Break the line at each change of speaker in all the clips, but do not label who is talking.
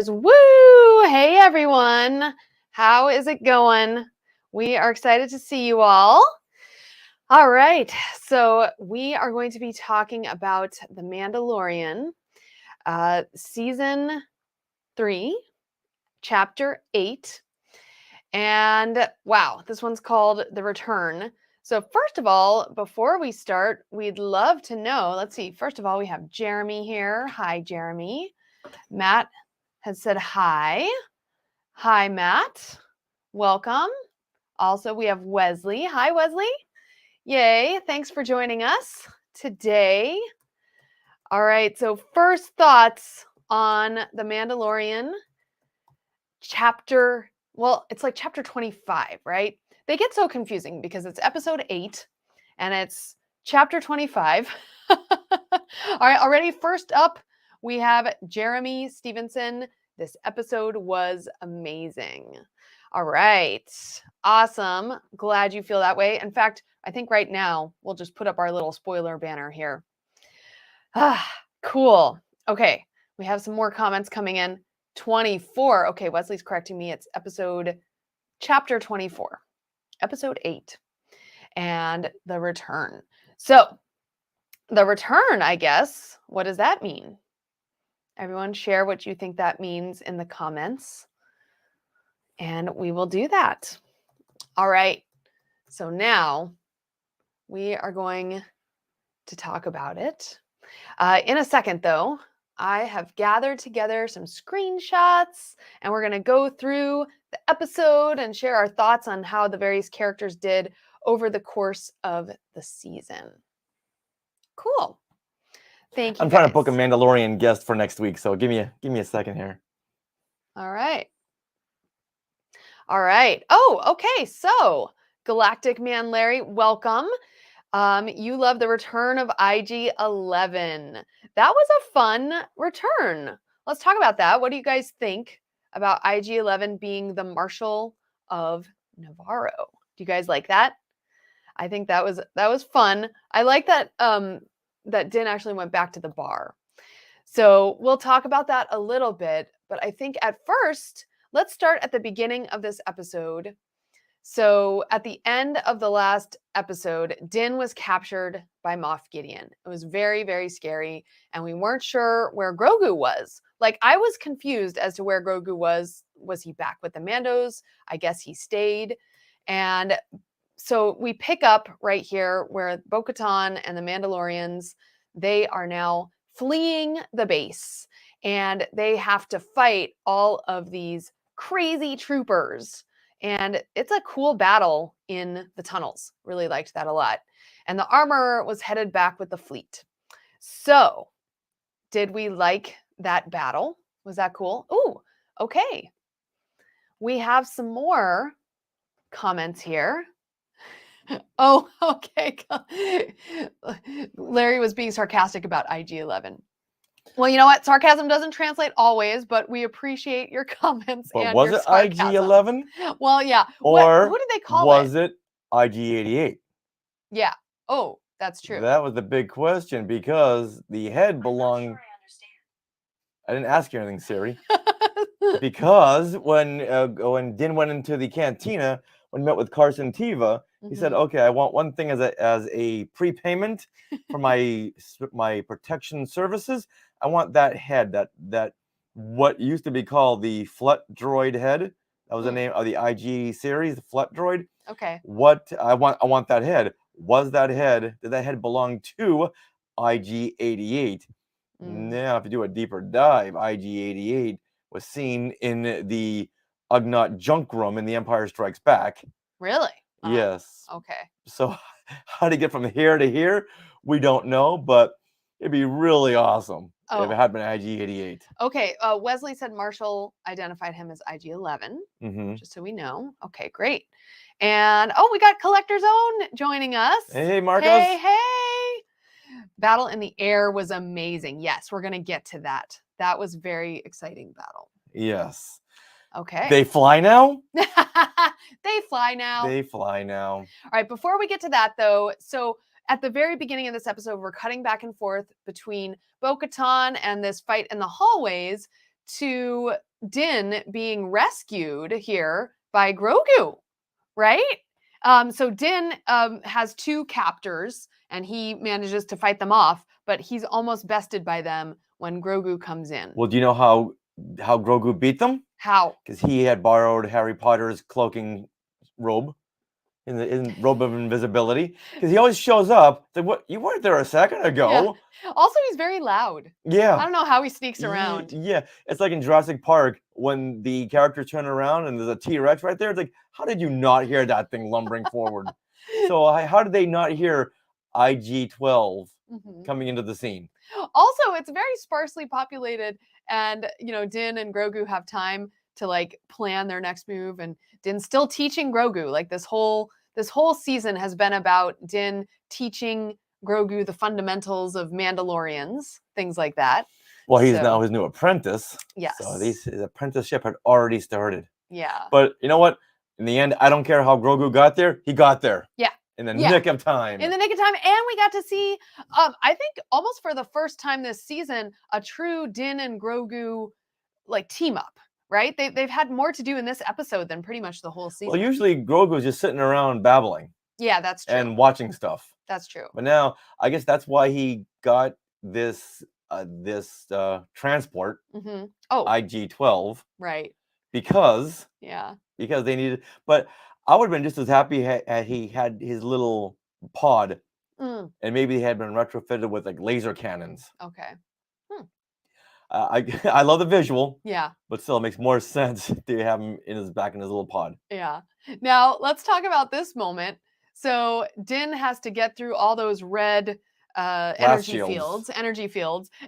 Woo! Hey everyone. How is it going? We are excited to see you all. All right. So, we are going to be talking about The Mandalorian, season 3, chapter 8. And wow, this one's called The Return. So, first of all, before we start, we'd love to know. Let's see. First of all, we have Jeremy here. Hi, Jeremy. Matt has said hi. Hi, Matt. Welcome. Also, we have Wesley. Hi, Wesley. Yay. Thanks for joining us today. All right. So, first thoughts on The Mandalorian chapter. Well, it's like chapter 25, right? They get so confusing because it's episode 8 and it's chapter 25. All right. Already, first up, we have Jeremy Stevenson. This episode was amazing. All right. Awesome. Glad you feel that way. In fact, I think right now we'll just put up our little spoiler banner here. Cool. Okay. We have some more comments coming in. 24. Okay. Wesley's correcting me. It's chapter 24, episode 8, and the return. So, the return, I guess. What does that mean? Everyone share what you think that means in the comments, and we will do that. All right. So now we are going to talk about it. In a second, though, I have gathered together some screenshots, and we're going to go through the episode and share our thoughts on how the various characters did over the course of the season. Cool. Thank you.
I'm trying to book a Mandalorian guest for next week, so give me a second here.
All right. All right. Oh, okay. So, Galactic Man Larry, welcome. You love the return of IG-11. That was a fun return. Let's talk about that. What do you guys think about IG-11 being the Marshal of Navarro? Do you guys like that? I think that was fun. I like that that Din actually went back to the bar. So we'll talk about that a little bit, but I think at first, let's start at the beginning of this episode. So at the end of the last episode, Din was captured by Moff Gideon. It was very, very scary, and we weren't sure where Grogu was. Like, I was confused as to where Grogu was. Was he back with the Mandos? I guess he stayed. And so we pick up right here where Bo-Katan and the Mandalorians, they are now fleeing the base, and they have to fight all of these crazy troopers. And it's a cool battle in the tunnels. Really liked that a lot. And the armor was headed back with the fleet. So, did we like that battle? Was that cool? Ooh, okay. We have some more comments here. Oh, okay. Larry was being sarcastic about IG-11. Well, you know what? Sarcasm doesn't translate always, but we appreciate your comments.
But
and
was
your
it
sarcasm.
IG-11?
Well, yeah.
Or
who did they call
was it IG-88?
Yeah. Oh, that's true.
That was the big question, because the head belonged.
Sure
I didn't ask you anything, Siri. Because when Din went into the cantina, when he met with Carson Teva, he said, "Okay, I want one thing as a prepayment for my protection services. I want that head, that what used to be called the Flut Droid head. That was the name of the IG series, the Flut Droid.
Okay.
What I want that head. Did that head belong to IG-88? Now, if you do a deeper dive, IG-88 was seen in the Ugnaught junk room in The Empire Strikes Back.
Really?
Yes.
Okay.
So how to get from here to here, we don't know, but it'd be really awesome if it had been IG-88.
Okay. Wesley said Marshall identified him as IG-11, just so we know. Okay, great. And we got Collector's Own joining us.
Hey, Marcos.
Hey. Battle in the air was amazing. Yes, we're going to get to that. That was very exciting battle.
Yes.
Okay.
They fly now?
They fly now.
All
right, before we get to that, though, so at the very beginning of this episode, we're cutting back and forth between Bo-Katan and this fight in the hallways to Din being rescued here by Grogu, right? So Din has 2 captors and he manages to fight them off, but he's almost bested by them when Grogu comes in.
Well, do you know how Grogu beat them?
How?
Because he had borrowed Harry Potter's cloaking robe, in robe of invisibility. Because he always shows up. It's like, what? You weren't there a second ago.
Yeah. Also, he's very loud.
Yeah.
I don't know how he sneaks around.
Yeah. It's like in Jurassic Park when the characters turn around and there's a T-Rex right there. It's like, how did you not hear that thing lumbering forward? So how did they not hear IG-12 coming into the scene?
Also, it's very sparsely populated, and Din and Grogu have time to like plan their next move, and Din's still teaching Grogu. Like this whole season has been about Din teaching Grogu the fundamentals of Mandalorians, things like that.
Well, he's now his new apprentice.
Yes.
So his apprenticeship had already started.
Yeah.
But you know what? In the end, I don't care how Grogu got there. He got there.
Yeah.
In the nick of time.
In the nick of time. And we got to see, I think almost for the first time this season, a true Din and Grogu like team up, right? They've had more to do in this episode than pretty much the whole season.
Well, usually Grogu's just sitting around babbling.
Yeah, that's true.
And watching stuff.
That's true.
But now, I guess that's why he got this transport, IG-12.
Right.
Because
they
needed, but I would have been just as happy had he had his little pod, and maybe he had been retrofitted with like laser cannons.
Okay.
I love the visual.
Yeah.
But still, it makes more sense to have him in his little pod.
Yeah. Now let's talk about this moment. So Din has to get through all those red energy fields,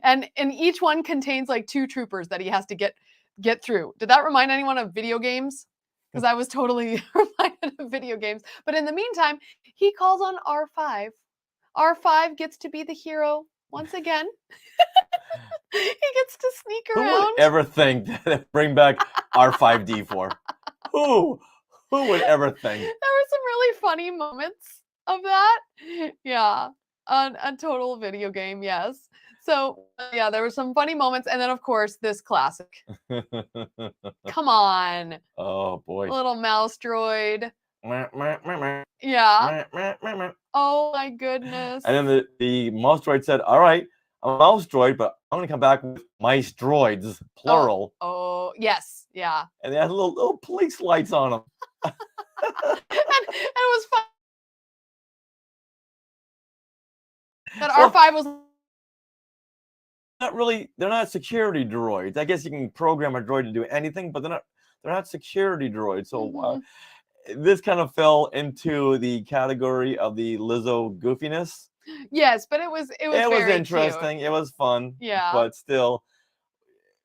and each one contains like 2 troopers that he has to get through. Did that remind anyone of video games? Because I was totally reminded of video games. But in the meantime, he calls on R5. R5 gets to be the hero once again. He gets to sneak around.
Who would ever think that bring back R5D4? Who would ever think?
There were some really funny moments of that. Yeah. A total video game, yes. So, yeah, there were some funny moments. And then, of course, this classic. Come on.
Oh, boy.
Little mouse droid. Yeah. Oh, my goodness.
And then the mouse droid said, all right, I'm a mouse droid, but I'm going to come back with mice droids, plural.
Oh, yes. Yeah.
And they had little police lights on them.
and it was fun. That R5 was
they're not security droids. I guess you can program a droid to do anything, but they're not security droids. So this kind of fell into the category of the Lizzo goofiness.
Yes, but it was very
interesting.
Cute.
It was fun.
Yeah.
But still,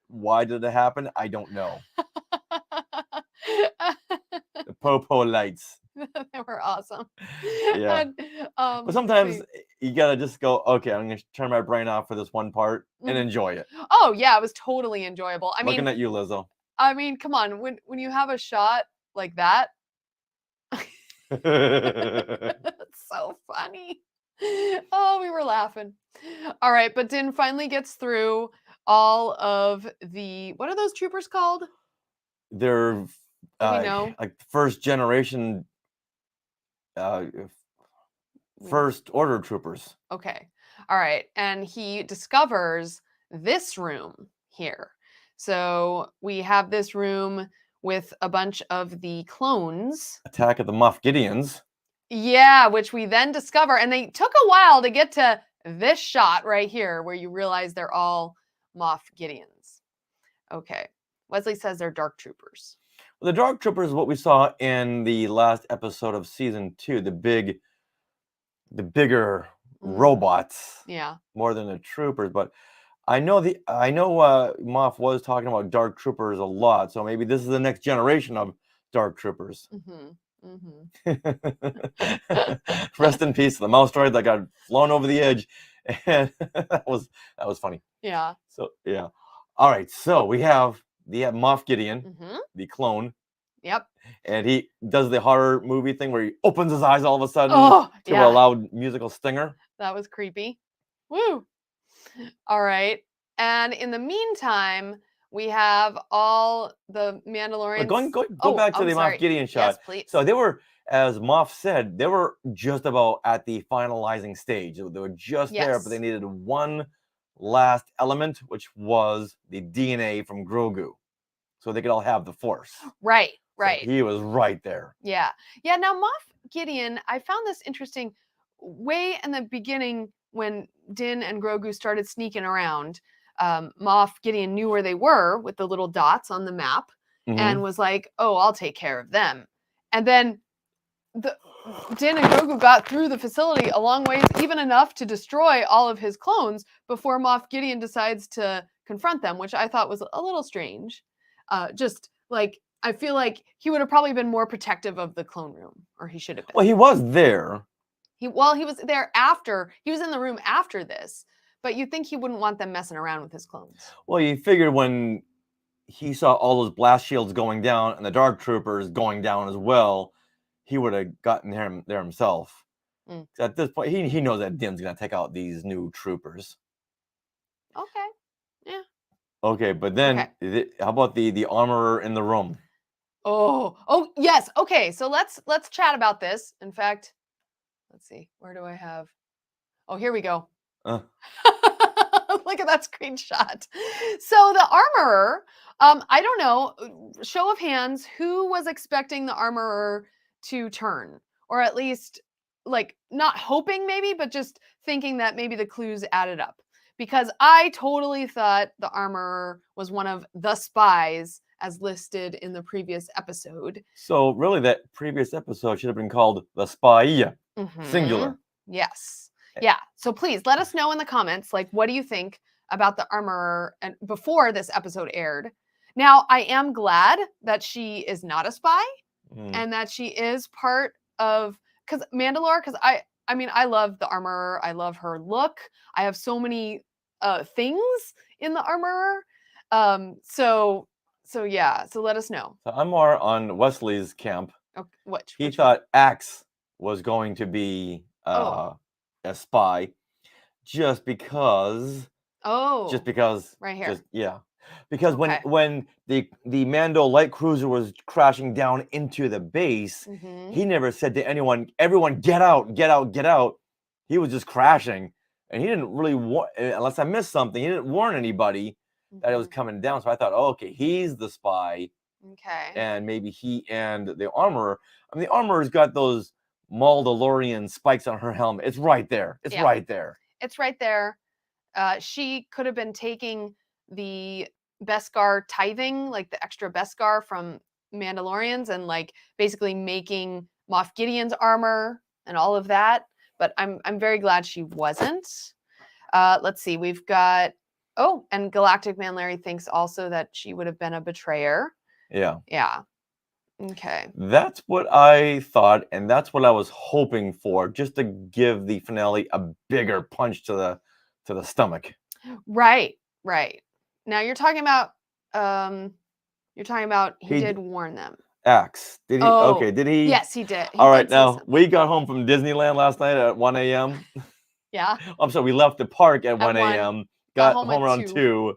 why did it happen? I don't know. The Popo lights.
They were awesome.
Yeah.
And,
but sometimes you gotta just go, okay, I'm gonna turn my brain off for this one part and enjoy it.
Oh yeah, it was totally enjoyable.
Looking at you, Lizzo.
I mean, come on, when you have a shot like that, it's so funny. Oh, we were laughing. All right, but Din finally gets through all of the, what are those troopers called?
They're like first generation first order troopers.
Okay. All right. And he discovers this room here. So we have this room with a bunch of the clones.
Attack of the Moff Gideons.
Yeah, which we then discover. And they took a while to get to this shot right here where you realize they're all Moff Gideons. Okay. Wesley says they're dark troopers.
Well, the dark troopers is what we saw in the last episode of season 2. The bigger robots.
Yeah.
More than the troopers, but I know Moff was talking about dark troopers a lot, so maybe this is the next generation of dark troopers. Rest in peace, the mouse droid that got flown over the edge, and that was funny.
Yeah.
So yeah. All right, so we have Moff Gideon, the clone.
Yep.
And he does the horror movie thing where he opens his eyes all of a sudden to a loud musical stinger.
That was creepy. Woo. All right. And in the meantime, we have all the Mandalorians.
Go back to
I'm
the
sorry.
Moff Gideon shot.
Yes, please.
So they were, as Moff said, they were just about at the finalizing stage. They were just there, but they
Yes.
needed one last element, which was the DNA from Grogu, so they could all have the Force.
Right.
So
Right.
he was right there.
Yeah. Yeah. Now, Moff Gideon, I found this interesting. Way in the beginning, when Din and Grogu started sneaking around, Moff Gideon knew where they were with the little dots on the map and was like, "Oh, I'll take care of them." And then Din and Grogu got through the facility a long ways, even enough to destroy all of his clones before Moff Gideon decides to confront them, which I thought was a little strange. Just like I feel like he would have probably been more protective of the clone room, or he should have been.
Well, he was there.
He was there after. He was in the room after this, but you'd think he wouldn't want them messing around with his clones.
Well, you figured when he saw all those blast shields going down and the Dark Troopers going down as well, he would have gotten there himself. At this point, he knows that Din's gonna take out these new troopers.
Okay. Yeah.
Okay, but then how about the armorer in the room?
Oh yes. Okay, so let's chat about this. In fact, let's see. Where do I have? Oh, here we go. Look at that screenshot. So the armorer, I don't know, show of hands, who was expecting the armorer to turn? Or at least, like, not hoping maybe, but just thinking that maybe the clues added up. Because I totally thought the armorer was one of the spies as listed in the previous episode.
So really, that previous episode should have been called The Spy, singular.
Yes. Yeah. So please let us know in the comments, like, what do you think about the armorer and before this episode aired? Now, I am glad that she is not a spy and that she is part of because I mean, I love the armorer. I love her look. I have so many things in the armorer. So yeah. So let us know.
So I'm more on Wesley's camp.
Okay, which
He thought Axe was going to be
Oh.
a spy, just because. Just because.
Right here.
Because when the Mando light cruiser was crashing down into the base, he never said to anyone, "Everyone, get out, get out, get out." He was just crashing, and he didn't really unless I missed something. He didn't warn anybody that it was coming down. So I thought, oh, okay, he's the spy.
Okay.
And maybe he and the armorer. I mean, the armorer's got those Mandalorian spikes on her helmet. It's right there. It's right there.
It's right there. She could have been taking the Beskar tithing, like the extra Beskar from Mandalorians, and like basically making Moff Gideon's armor and all of that. But I'm very glad she wasn't. Let's see. We've got and Galactic Man Larry thinks also that she would have been a betrayer.
Yeah.
Yeah. Okay.
That's what I thought, and that's what I was hoping for, just to give the finale a bigger punch to the stomach.
Right. Now you're talking about he did warn them.
Axe. Did he?
Oh,
okay, did he?
Yes, he did.
All right, now we got home from Disneyland last night at 1 a.m.
Yeah.
I'm sorry, we left the park at 1 a.m. Got home around
2.
2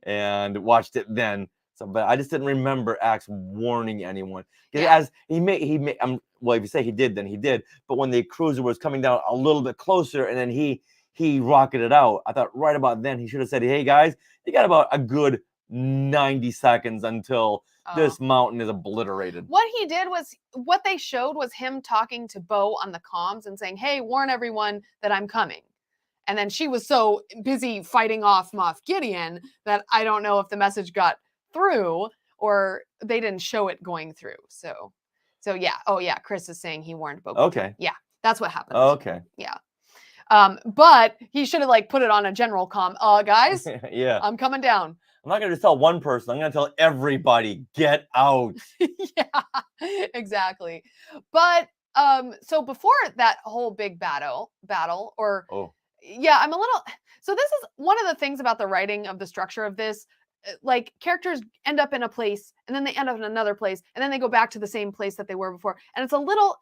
and watched it then. So, but I just didn't remember Axe warning anyone. As he made well, if you say he did, then he did. But when the cruiser was coming down a little bit closer, and then he rocketed out, I thought right about then he should have said, "Hey guys, you got about a good 90 seconds until this mountain is obliterated."
What he did was, what they showed was him talking to Bo on the comms and saying, "Hey, warn everyone that I'm coming." And then she was so busy fighting off Moff Gideon that I don't know if the message got through or they didn't show it going through. So yeah. Oh yeah, Chris is saying he warned Bo.
Okay.
Yeah, that's what happened.
Okay.
Yeah. But he should have like put it on a general comm. Guys,
yeah,
I'm coming down.
I'm not gonna just tell one person. I'm gonna tell everybody, get out.
Yeah, exactly. But so before that whole big battle, or yeah, I'm a little. So this is one of the things about the writing of the structure of this. Like, characters end up in a place, and then they end up in another place, and then they go back to the same place that they were before, and it's a little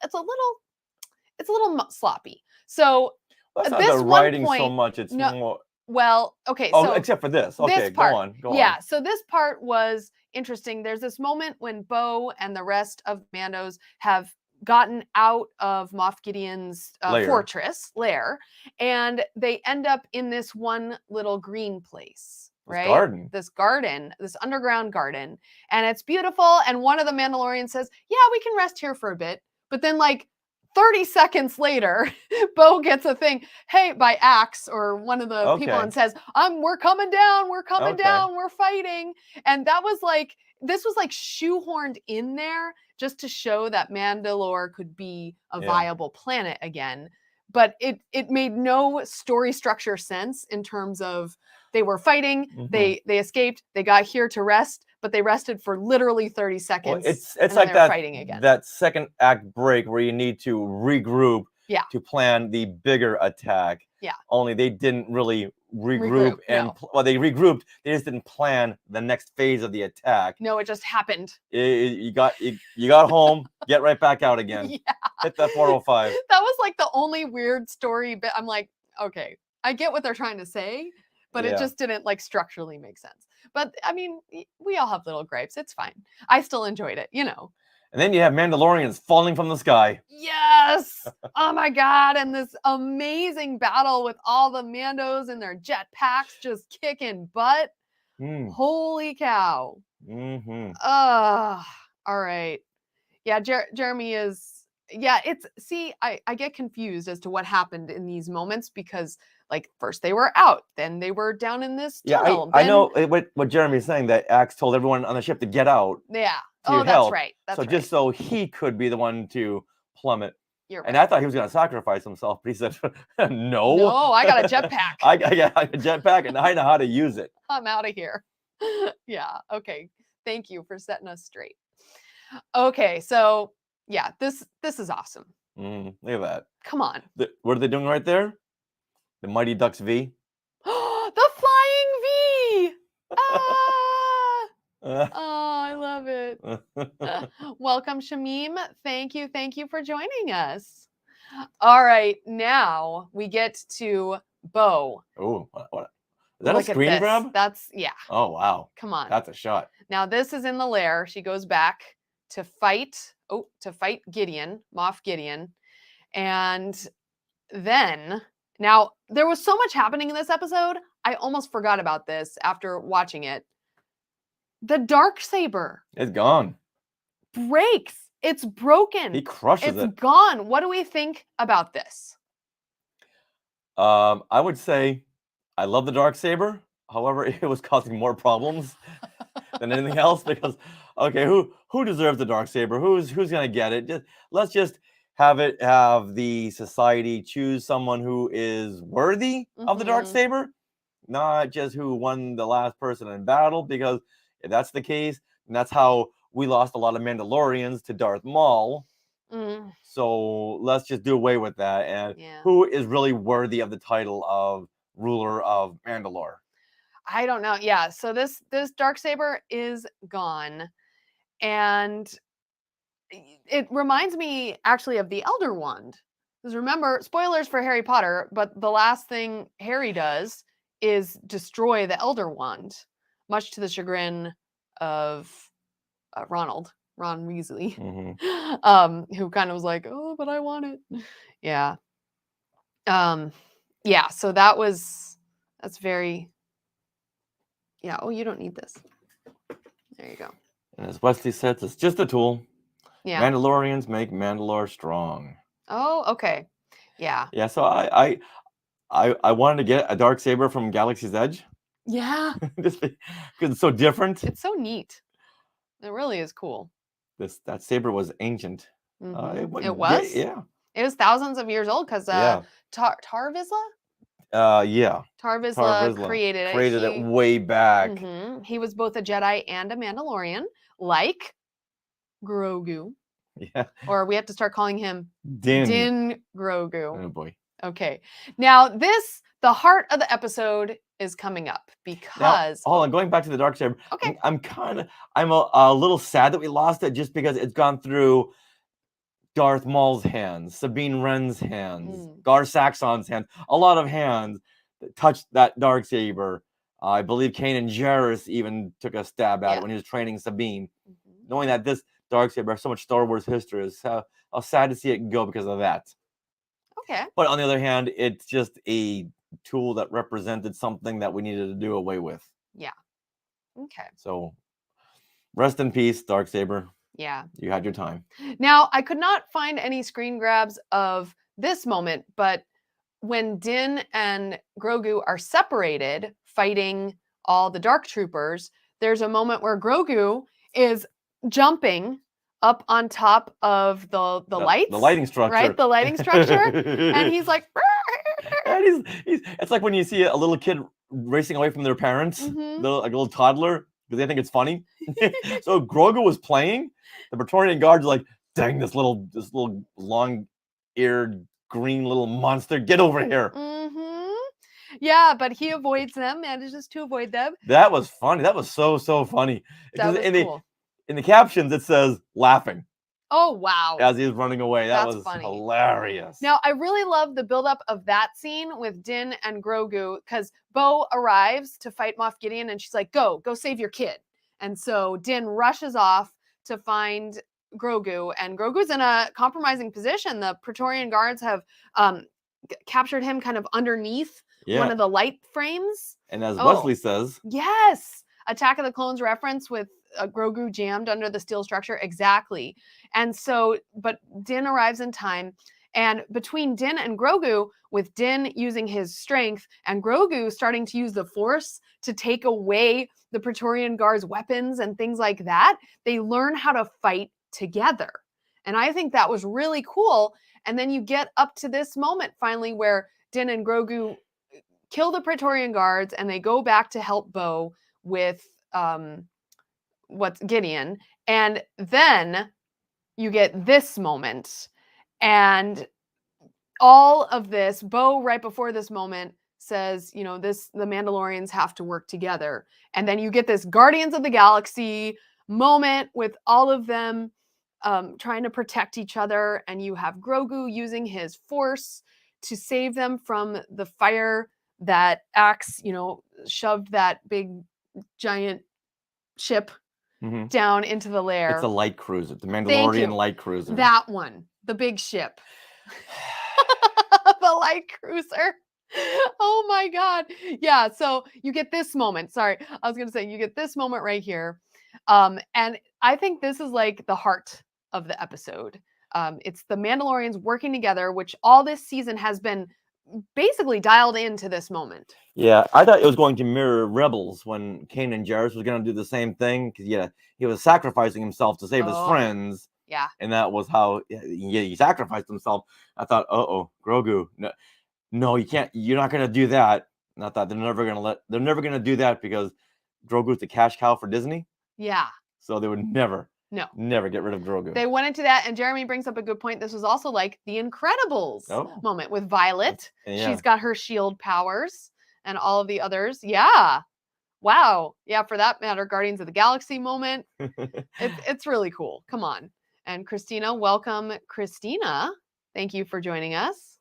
sloppy. So
that's not
this
the writing
one point,
so much. It's more.
Well, okay,
Oh,
so
except for this.
this
Okay,
part,
go
yeah.
on.
So this part was interesting. There's this moment when Bo and the rest of Mandos have gotten out of Moff Gideon's
Lair.
fortress lair, and they end up in this one little green place,
This
right?
garden.
This garden, this underground garden, and it's beautiful. And one of the Mandalorians says, "Yeah, we can rest here for a bit," but then like 30 seconds later, Bo gets a thing, hey, by Axe or one of the people,
Okay.
and says, we're coming down, we're coming
Okay.
down, we're fighting. And that was like, this was like shoehorned in there just to show that Mandalore could be a
Yeah.
viable planet again. But it made no story structure sense in terms of they were fighting, they escaped, they got here to rest, but they rested for literally 30 seconds.
Well, it's
and then
like
they were
that
fighting again.
that second act break where you need to regroup
Yeah.
to plan the bigger attack.
Yeah.
Only they didn't really
Regroup,
and
no.
well, they regrouped. They just didn't plan the next phase of the attack.
No, it just happened.
You got home, get right back out again.
Yeah.
Hit that 405.
That was like the only weird story bit. I'm like, okay, I get what they're trying to say, but it
Yeah.
just didn't like structurally make sense. But I mean, we all have little gripes. It's fine. I still enjoyed it, you know.
And then you have Mandalorians falling from the sky.
Yes. Oh my God. And this amazing battle with all the Mandos and their jetpacks just kicking butt. Holy cow.
Mm-hmm.
All right. Yeah, Jeremy is, yeah, it's, see, I get confused as to what happened in these moments because, like, first they were out, then they were down in this tunnel.
Yeah, I know what Jeremy's saying, that Axe told everyone on the ship to get out.
Yeah.
To
Oh,
help,
that's right. That's
so
right.
just so he could be the one to plummet.
You're right.
And I thought he was going to sacrifice himself, but he said, no.
No, I got a jetpack.
I got a jetpack and I know how to use it.
I'm out of here. Yeah. Okay. Thank you for setting us straight. Okay. So yeah, this is awesome.
Look at that.
Come on.
What are they doing right there? The Mighty Ducks V.
The flying V. Oh, I love it. Welcome, Shamim. Thank you for joining us. All right, now we get to Bo.
Oh, what? Is that
Look
a screen grab?
That's, yeah.
Oh, wow.
Come on.
That's a shot.
Now this is in the lair. She goes back to fight Gideon, Moff Gideon. And then, now there was so much happening in this episode, I almost forgot about this after watching it. The Darksaber.
It's gone.
Breaks. It's broken.
He crushes it.
It's gone. What do we think about this?
I would say I love the Darksaber. However, it was causing more problems than anything else because, okay, who deserves the Darksaber? Who's gonna get it? Let's just have the society choose someone who is worthy of the Darksaber, not just who won the last person in battle, because if that's the case, then that's how we lost a lot of Mandalorians to Darth Maul. So let's just do away with that. And who is really worthy of the title of ruler of Mandalore?
I don't know. Yeah. So this Darksaber is gone. And it reminds me actually of the Elder Wand. Because remember, spoilers for Harry Potter, but the last thing Harry does is destroy the Elder Wand, much to the chagrin of Ron Weasley, who kind of was like, oh, but I want it. Yeah. Yeah, so that's very, yeah. Oh, you don't need this. There you go.
And as Wesley says, it's just a tool.
Yeah.
Mandalorians make Mandalore strong.
Oh, okay. Yeah.
Yeah, so I wanted to get a Darksaber from Galaxy's Edge.
Yeah.
Just because it's so different.
It's so neat. It really is cool.
That saber was ancient.
It was?
Yeah.
It was thousands of years old because Tar Vizsla?
Yeah.
Tar Vizsla created it.
Created it way back.
He was both a Jedi and a Mandalorian, like Grogu.
Yeah.
Or we have to start calling him Din Grogu.
Oh boy.
Okay. Now the heart of the episode is coming up because
hold on, going back to the Darksaber.
Okay.
I'm a little sad that we lost it just because it's gone through Darth Maul's hands, Sabine Wren's hands, Gar Saxon's hands, a lot of hands touched that Darksaber. I believe Kanan Jarrus even took a stab at it when he was training Sabine. Knowing that this Darksaber has so much Star Wars history, is how sad to see it go because of that.
Okay.
But on the other hand, it's just a tool that represented something that we needed to do away with.
Yeah. Okay.
So rest in peace, Darksaber.
Yeah.
You had your time.
Now, I could not find any screen grabs of this moment, but when Din and Grogu are separated fighting all the Dark Troopers, there's a moment where Grogu is jumping up on top of the lights.
The lighting structure.
Right? The lighting structure. And he's like...
and it's like when you see a little kid racing away from their parents, like a little toddler, because they think it's funny. So Grogu was playing. The Praetorian Guard's like, dang, this little long-eared green little monster, get over here.
Yeah, but he avoids them, manages to avoid them.
That was funny. That was so funny.
That was cool.
In the captions, it says laughing.
Oh, wow.
As he's running away. That
That's
was
funny.
Hilarious.
Now, I really love the buildup of that scene with Din and Grogu, because Bo arrives to fight Moff Gideon, and she's like, go save your kid. And so Din rushes off to find Grogu, and Grogu's in a compromising position. The Praetorian Guards have captured him kind of underneath one of the light frames.
And as Wesley says...
Yes! Attack of the Clones reference with Grogu jammed under the steel structure. Exactly. And so, but Din arrives in time. And between Din and Grogu, with Din using his strength and Grogu starting to use the Force to take away the Praetorian Guards' weapons and things like that, they learn how to fight together. And I think that was really cool. And then you get up to this moment finally where Din and Grogu kill the Praetorian Guards and they go back to help Bo with Gideon. And then you get this moment. And all of this, Bo, right before this moment, says, the Mandalorians have to work together. And then you get this Guardians of the Galaxy moment with all of them trying to protect each other. And you have Grogu using his Force to save them from the fire that Axe, shoved that big giant ship down into the lair.
It's a light cruiser, the Mandalorian light cruiser.
That one, the big ship. The light cruiser. Oh my God. Yeah, so you get this moment. Sorry, I was going to say, you get this moment right here. And I think this is like the heart of the episode. It's the Mandalorians working together, which all this season has been basically dialed into this moment.
Yeah, I thought it was going to mirror Rebels when Kanan Jarrus was going to do the same thing, because he was sacrificing himself to save his friends.
Yeah,
and that was how he sacrificed himself. I thought, Grogu, no, you can't. You're not going to do that. And I thought they're never going to do that because Grogu's the cash cow for Disney.
Yeah.
So they would never get rid of Grogu.
They went into that, and Jeremy brings up a good point. This was also like the Incredibles moment with Violet. Yeah. She's got her shield powers and all of the others. Yeah. Wow. Yeah, for that matter, Guardians of the Galaxy moment. It's really cool. Come on. And Christina, welcome. Christina, thank you for joining us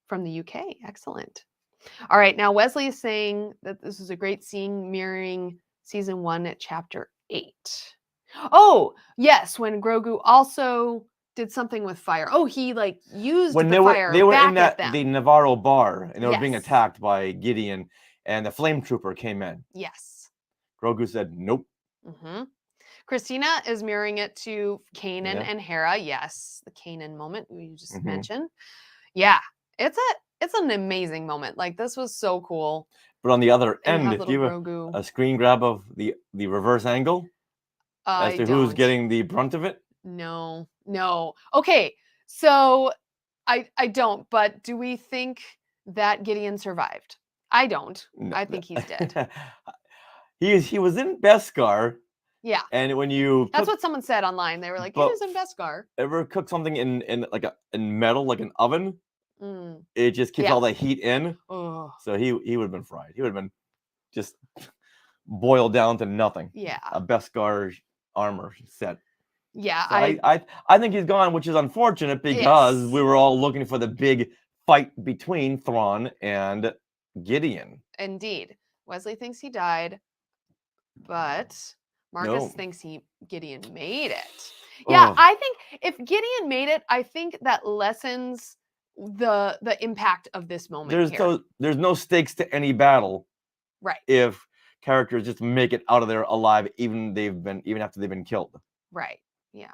from the UK. Excellent. All right. Now, Wesley is saying that this is a great scene mirroring season 1 at chapter 8. Oh, yes. When Grogu also did something with fire. Oh, he used
when
the fire.
They were
back
in
at them.
the Navarro bar, and they were being attacked by Gideon, and the flame trooper came in.
Yes.
Grogu said, nope.
Christina is mirroring it to Kanan and Hera. Yes, the Kanan moment you just mentioned. Yeah, it's an amazing moment. Like, this was so cool.
But on the other end, do you have a screen grab of the reverse angle as to who's getting the brunt of it?
No. Okay, so I don't. But do we think that Gideon survived? I don't. No. I think he's dead.
He was in Beskar.
Yeah.
And when
that's what someone said online. They were like, he was in Beskar.
Ever cook something in metal, like an oven? It just keeps all that heat in.
Oh.
So he would have been fried. He would have been just boiled down to nothing.
Yeah.
A Beskar armor set.
Yeah.
So I think he's gone, which is unfortunate because we were all looking for the big fight between Thrawn and Gideon.
Indeed. Wesley thinks he died, but Marcus
No.
thinks Gideon made it. Yeah, I think if Gideon made it, I think that lessens the impact of this moment here.
There's no stakes to any battle.
Right.
If characters just make it out of there alive, even after they've been killed.
Right. Yeah.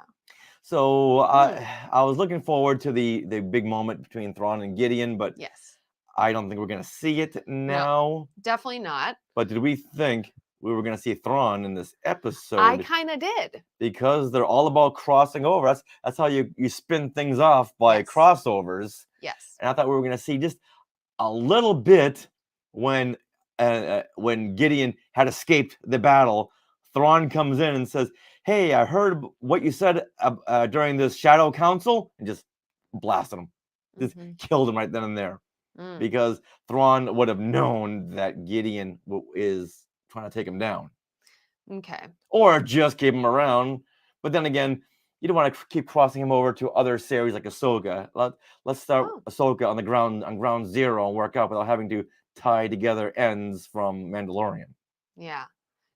So I was looking forward to the big moment between Thrawn and Gideon, but
yes,
I don't think we're gonna see it now.
No, definitely not.
But did we think we were gonna see Thrawn in this episode?
I kind of did.
Because they're all about crossing over. That's how you spin things off by crossovers.
Yes.
And I thought we were gonna see just a little bit when Gideon had escaped the battle. Thrawn comes in and says, "Hey, I heard what you said during this Shadow Council," and just blasted him, just killed him right then and there, because Thrawn would have known that Gideon is trying to take him down.
Okay.
Or just keep him around, but then again, you don't want to keep crossing him over to other series like Ahsoka. Let's start Ahsoka on ground zero and work out without having to tie together ends from Mandalorian.
Yeah.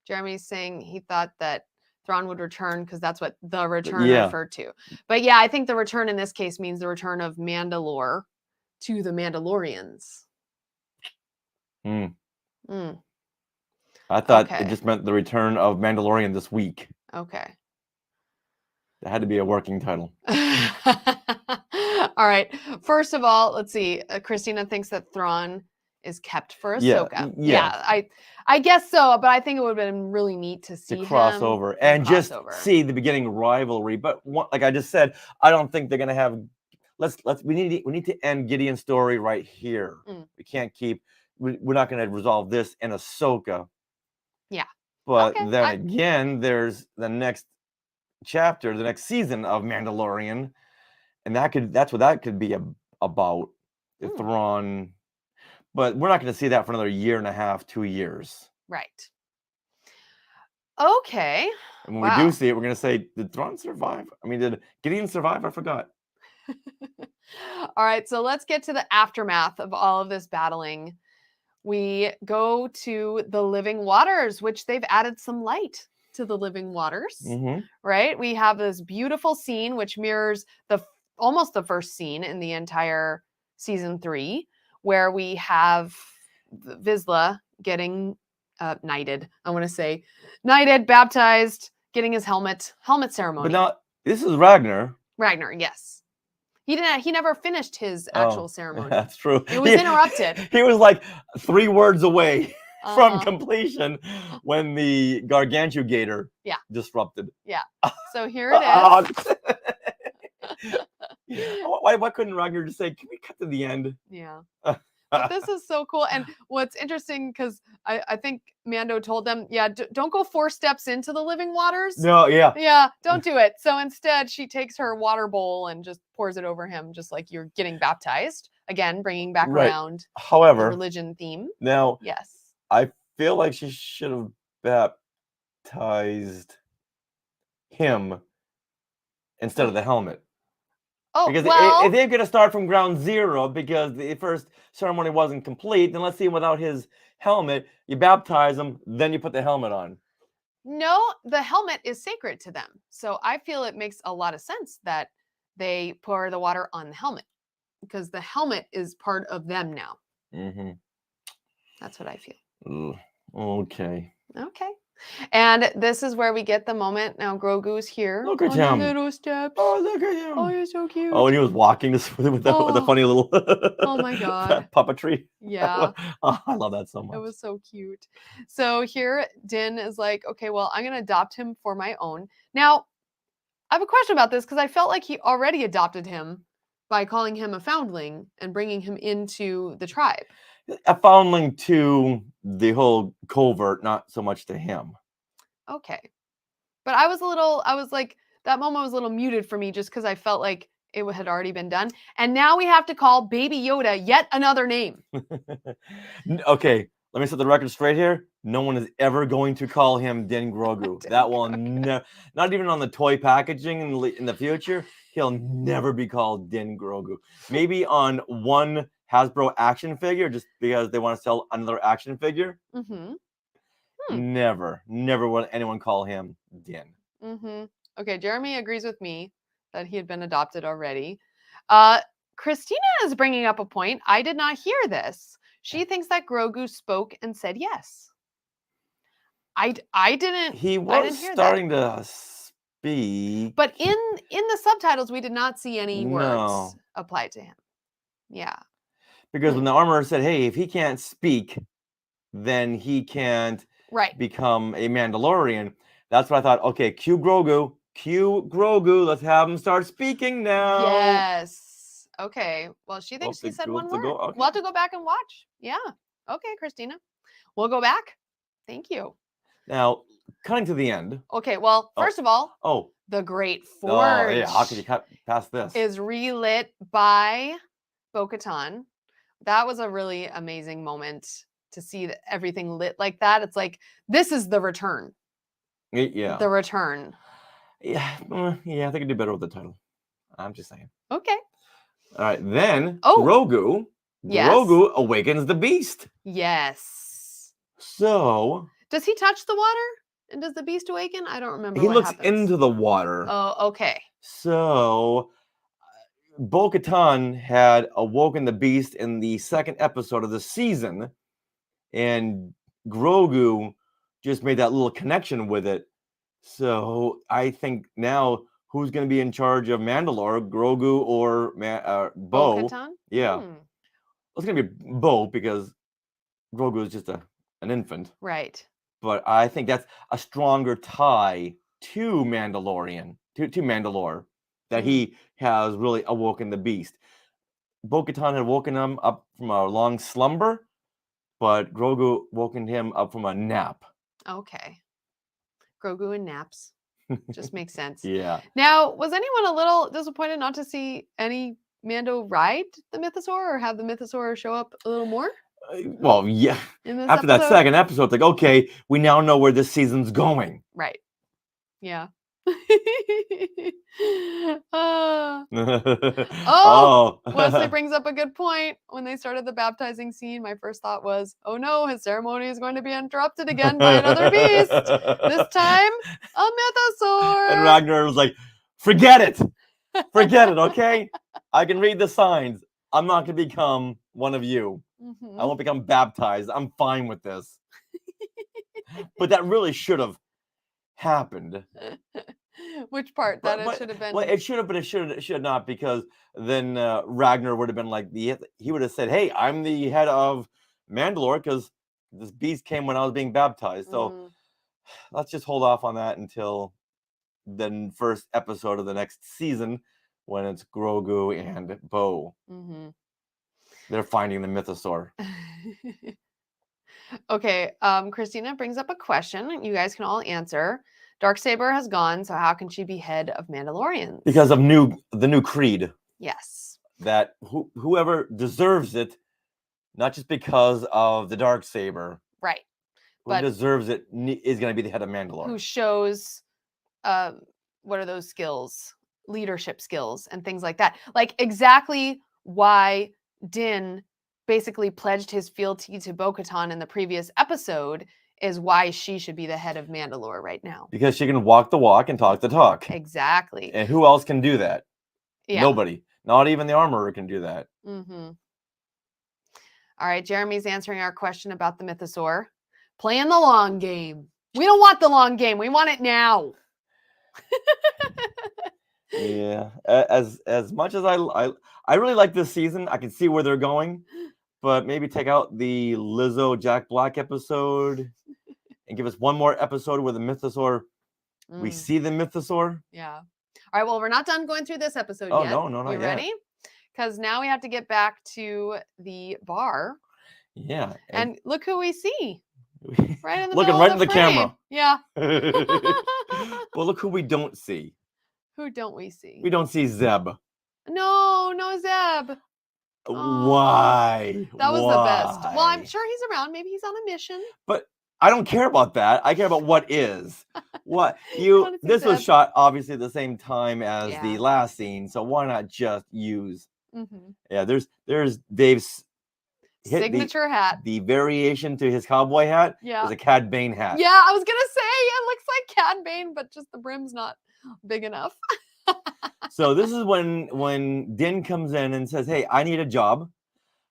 Jeremy's saying he thought that Thrawn would return because that's what the return referred to. But yeah, I think the return in this case means the return of Mandalore to the Mandalorians.
I thought it just meant the return of Mandalorian this week.
Okay.
That had to be a working title.
All right. First of all, let's see. Christina thinks that Thrawn is kept for Ahsoka. Yeah, I guess so, but I think it would have been really neat to see
crossover and just see the beginning rivalry. But like I just said, I don't think they're gonna have. We need to end Gideon's story right here. We can't keep. We're not gonna resolve this in Ahsoka.
Yeah.
But then again, there's the next chapter, the next season of Mandalorian, and that's what that could be about. Thrawn. But we're not going to see that for another year and a half, 2 years.
Right. Okay.
And when we do see it, we're going to say, did Thrawn survive? I mean, did Gideon survive? I forgot.
All right. So let's get to the aftermath of all of this battling. We go to the living waters, which they've added some light to the living waters, right? We have this beautiful scene, which mirrors almost the first scene in the entire season 3, where we have Vizsla getting knighted. I want to say knighted, baptized, getting his helmet ceremony.
But now this is Ragnar.
Ragnar, yes. He never finished his actual ceremony.
That's true.
It was interrupted.
He was like 3 words away from completion when the Gargantugator disrupted.
Yeah. So here it
is. Why couldn't Ragnar just say, "Can we cut to the end?"
Yeah. But this is so cool. And what's interesting, because I think Mando told them, don't go 4 steps into the living waters.
No,
Yeah, don't do it. So instead, she takes her water bowl and just pours it over him, just like you're getting baptized. Again, bringing back around the religion theme.
Now,
yes,
I feel like she should have baptized him instead of the helmet.
Oh,
because if they're going to start from ground zero because the first ceremony wasn't complete, then let's see him without his helmet. You baptize him, then you put the helmet on.
No, the helmet is sacred to them. So I feel it makes a lot of sense that they pour the water on the helmet because the helmet is part of them now. That's what I feel.
Okay.
Okay. And this is where we get the moment. Now Grogu's here.
Look at him.
The little steps.
Oh, look at him.
Oh, you're so cute.
Oh, and he was walking this with a funny little
oh my God.
puppetry.
Yeah.
I love that so much.
It was so cute. So here Din is like, okay, well, I'm going to adopt him for my own. Now, I have a question about this because I felt like he already adopted him by calling him a foundling and bringing him into the tribe.
A foundling to the whole covert, not so much to him.
Okay. But that moment was a little muted for me just because I felt like it had already been done. And now we have to call Baby Yoda yet another name.
Okay, let me set the record straight here. No one is ever going to call him Din Grogu. That will never, not even on the toy packaging in the future, he'll never be called Din Grogu. Maybe on one Hasbro action figure just because they want to sell another action figure?
Mm-hmm.
Never will anyone call him Din.
Mm-hmm. Okay, Jeremy agrees with me that he had been adopted already. Christina is bringing up a point. I did not hear this. She thinks that Grogu spoke and said yes. I didn't.
He
I
was
didn't hear
starting to speak.
But in the subtitles, we did not see any words
No.
applied to him. Yeah.
Because when the armorer said, hey, if he can't speak, then he can't
Right.
become a Mandalorian. That's what I thought. Okay, cue Grogu. Let's have him start speaking now.
Yes. Okay. Well, she thinks he said one word.
Okay.
We'll have to go back and watch. Yeah. Okay, Christina. We'll go back. Thank you.
Now, cutting to the end.
Okay. Well, first of all, the Great Forge.
Oh, yeah. How could you cut past this?
Is relit by Bo-Katan. That was a really amazing moment to see everything lit like that. It's like, this is the return.
Yeah.
The return.
Yeah. Yeah, I think it'd do better with the title. I'm just saying.
Okay.
All right. Then Grogu.
Yes.
Grogu awakens the beast.
Yes.
So.
Does he touch the water? And does the beast awaken? I don't remember.
He
what
looks
happens.
into the water.
Oh, okay.
So, Bo-Katan had awoken the beast in the second episode of the season, and Grogu just made that little connection with it. So, I think now who's going to be in charge of Mandalore, Grogu or Bo?
Bo-Katan?
Yeah. It's going to be Bo because Grogu is just an infant.
Right.
But I think that's a stronger tie to Mandalorian, to Mandalore, that he has really awoken the beast. Bo-Katan had woken him up from a long slumber, but Grogu woken him up from a nap.
Okay. Grogu and naps. Just makes sense.
Yeah.
Now, was anyone a little disappointed not to see any Mando ride the Mythosaur or have the Mythosaur show up a little more?
Well, yeah. After that second episode, it's like, okay, we now know where this season's going.
Right. Yeah. Wesley brings up a good point. When they started the baptizing scene, my first thought was, oh no, his ceremony is going to be interrupted again by another beast. This time, a Mythosaur.
And Ragnar was like, forget it. Forget it, okay? I can read the signs. I'm not going to become one of you. I won't become baptized. I'm fine with this. But that really should have happened.
Which part? That it should have been.
Well, it should have, but it should not, because then Ragnar would have been like he would have said, "Hey, I'm the head of Mandalore because this beast came when I was being baptized." So let's just hold off on that until the first episode of the next season, when it's Grogu and Bo. They're finding the Mythosaur.
Okay, Christina brings up a question. You guys can all answer. Darksaber has gone, so how can she be head of Mandalorians?
Because of the new creed.
Yes.
That whoever deserves it, not just because of the Darksaber.
Right.
Who deserves it is going to be the head of Mandalore.
Who shows, what are those skills? Leadership skills and things like that. Like exactly why Din basically pledged his fealty to Bo-Katan in the previous episode is why she should be the head of Mandalore right now.
Because she can walk the walk and talk the talk.
Exactly.
And who else can do that?
Yeah.
Nobody. Not even the armorer can do that.
All right, Jeremy's answering our question about the Mythosaur. Playing the long game. We don't want the long game. We want it now.
Yeah. As much as I really like this season, I can see where they're going. But maybe take out the Lizzo Jack Black episode and give us one more episode where the Mythosaur, we see the Mythosaur.
Yeah. All right, well, we're not done going through this episode yet.
Oh, no, not
yet. You ready? Because now we have to get back to the bar.
Yeah.
And look who we see. Right in the
looking
middle
right
of
in the camera.
Yeah.
Well, look who we don't see.
Who don't we see?
We don't see Zeb.
No Zeb.
Why?
That was the best. Well, I'm sure he's around. Maybe he's on a mission.
But I don't care about that. I care about what is. What this was shot obviously at the same time as the last scene, so why not just use? Yeah, there's Dave's
Signature hat.
The variation to his cowboy hat
Yeah.
is a Cad Bane hat.
Yeah, I was gonna say it looks like Cad Bane, but just the brim's not big enough.
So this is when Din comes in and says, "Hey, I need a job.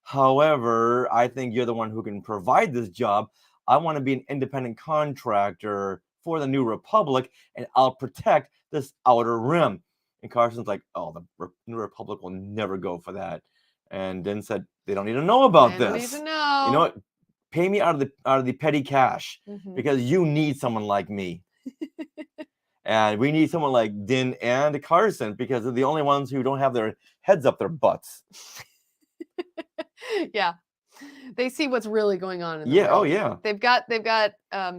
However, I think you're the one who can provide this job. I want to be an independent contractor for the New Republic, and I'll protect this outer rim." And Carson's like, "Oh, the New Republic will never go for that." And Din said, "They don't need to know about
They don't
this.
need to know.
You know what? Pay me out of the petty cash because you need someone like me." And we need someone like Din and Carson because they're the only ones who don't have their heads up their butts.
Yeah. They see what's really going on in the
Yeah,
world.
oh yeah.
They've got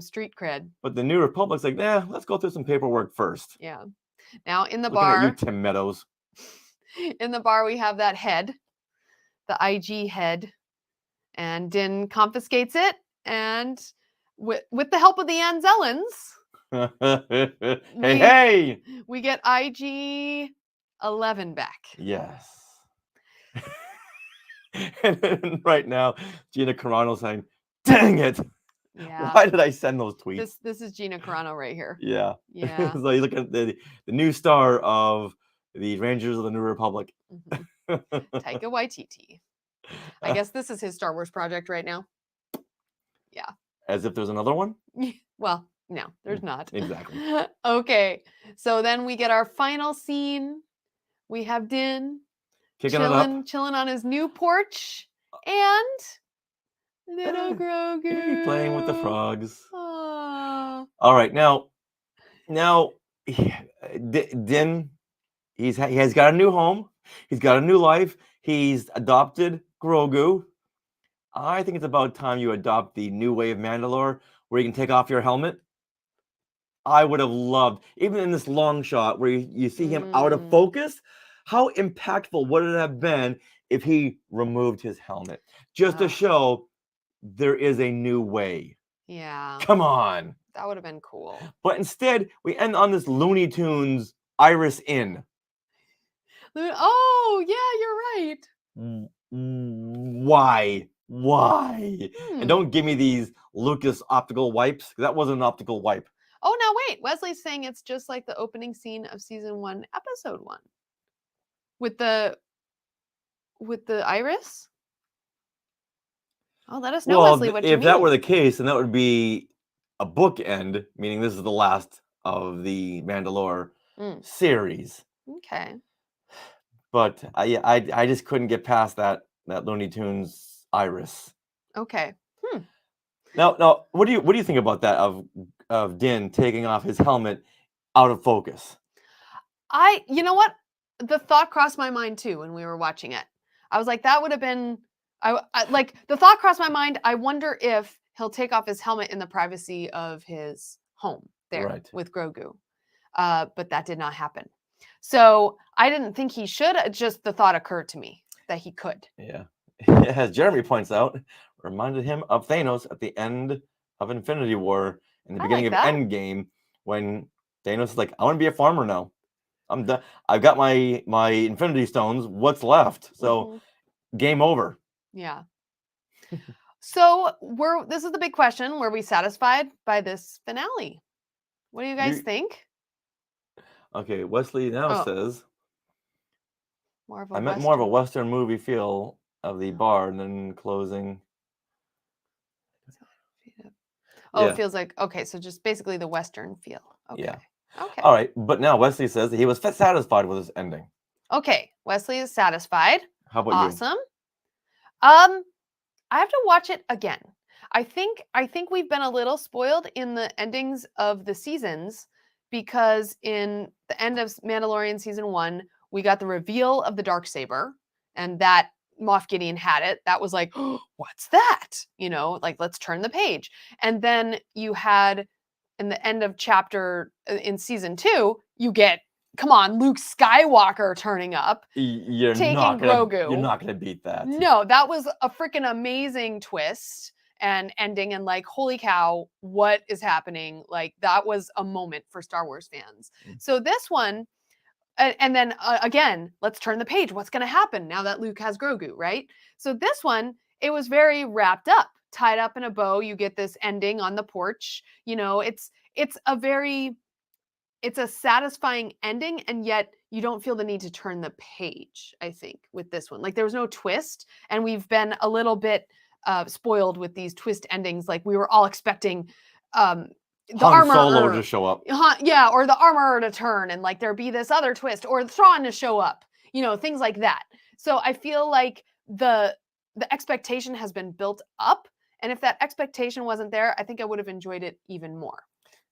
street cred.
But the New Republic's like, nah, let's go through some paperwork first.
Yeah. Now in the
Looking at
bar,
you, Tim Meadows.
in the bar we have that head, the IG head, and Din confiscates it, and with the help of the Anzellans,
hey!
we get IG 11 back.
Yes. And then right now, Gina Carano saying, "Dang it!
Yeah.
Why did I send those tweets?"
This is Gina Carano right here.
Yeah.
Yeah.
So you look at the new star of the Rangers of the New Republic.
Taika Waititi. I guess this is his Star Wars project right now. Yeah.
As if there's another one?
Well, no, there's not.
Exactly.
Okay. So then we get our final scene. We have Din chilling on his new porch, and little Grogu
playing with the frogs.
Aww.
All right, now Din, he has got a new home. He's got a new life. He's adopted Grogu. I think it's about time you adopt the new way of Mandalore, where you can take off your helmet. I would have loved, even in this long shot where you see him out of focus, how impactful would it have been if he removed his helmet? Just to show there is a new way.
Yeah.
Come on.
That would have been cool.
But instead, we end on this Looney Tunes Iris Inn.
Oh, yeah, you're right.
Why? And don't give me these Lucas optical wipes. That wasn't an optical wipe.
Oh, now wait. Wesley's saying it's just like the opening scene of season 1, episode 1. With the iris? Oh, let us know, Wesley, what you mean.
If that were the case, then that would be a bookend, meaning this is the last of the Mandalore series.
Okay.
But I just couldn't get past that Looney Tunes iris.
Okay.
Now, what do you think about that of Din taking off his helmet out of focus?
You know what? The thought crossed my mind too when we were watching it. I was like, that would have been, like the thought crossed my mind. I wonder if he'll take off his helmet in the privacy of his home there with Grogu. But that did not happen. So I didn't think he should. Just the thought occurred to me that he could.
Yeah. As Jeremy points out, reminded him of Thanos at the end of Infinity War in the beginning of Endgame, when Thanos is like, "I want to be a farmer now. I'm done. I've got my Infinity Stones. What's left?" So game over.
Yeah. So this is the big question. Were we satisfied by this finale? What do you guys think?
Okay, Wesley now says,
I meant more of
a Western movie feel of the bar and then closing.
Oh, it feels like, okay, so just basically the Western feel. Okay.
Yeah.
Okay.
All right, but now Wesley says that he was satisfied with his ending.
Okay, Wesley is satisfied.
How about you?
Awesome. I have to watch it again. I think we've been a little spoiled in the endings of the seasons, because in the end of Mandalorian season 1, we got the reveal of the Darksaber, and that Moff Gideon had it. That was like, oh, what's that? You know, like, let's turn the page. And then you had, in the end of chapter in season 2, you get, come on, Luke Skywalker turning up, taking Grogu.
You're not gonna beat that.
No, that was a freaking amazing twist and ending, and like, holy cow, what is happening? Like, that was a moment for Star Wars fans. So this one, and then again, let's turn the page. What's going to happen now that Luke has Grogu, right? So this one, it was very wrapped up, tied up in a bow. You get this ending on the porch. You know, it's a satisfying ending, and yet you don't feel the need to turn the page, I think, with this one. Like there was no twist, and we've been a little bit spoiled with these twist endings. Like we were all expecting the
Han Solo
armorer
to show up.
yeah, or the armorer to turn, and like there be this other twist, or Thrawn to show up, you know, things like that. So I feel like the expectation has been built up, and if that expectation wasn't there, I think I would have enjoyed it even more.